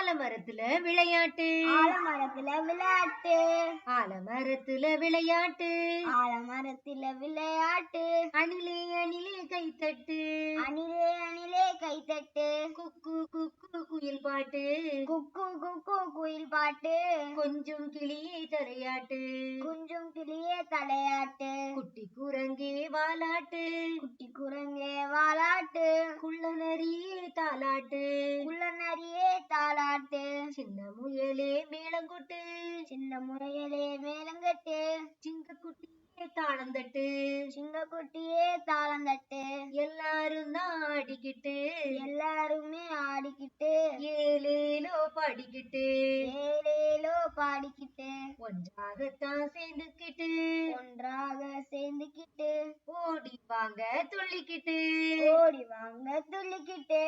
ஆலமரத்துல விளையாட்டு ஆலமரத்துல விளையாட்டு ஆலமரத்துல விளையாட்டு ஆலமரத்துல விளையாட்டு அணிலே அணிலே கைத்தட்டு அணிலே அணிலே கைத்தட்டு குக்கு குக்கு குயில் பாட்டு குக்கு குக்கு குயில் பாட்டு கொஞ்சம் கிளியே தலையாட்டு குஞ்சும் கிளியே தலையாட்டு குட்டி குரங்கே வாலாட்டு குட்டி குரங்கே வாலாட்டு குள்ள நரியே தாலாட்டு குள்ள நரியே தாலாட்டு சின்ன முயலே மேளங்கொட்டு சின்ன முறையிலே மேலங்கட்டு சிங்கக்குட்டியே தாளந்தட்டு சிங்கக்குட்டியே தாளந்தட்டு எல்லாரும் தான் ஆடிக்கிட்டு எல்லாருமே ஆடிக்கிட்டு ஏலேலோ பாடிக்கிட்டு ஏலேலோ பாடிக்கிட்டு ஒன்றாகத்தான் சேர்ந்துக்கிட்டு ஒன்றாக சேர்ந்துக்கிட்டு ஓடி வாங்க துள்ளிக்கிட்டு ஓடி வாங்க துள்ளிக்கிட்டு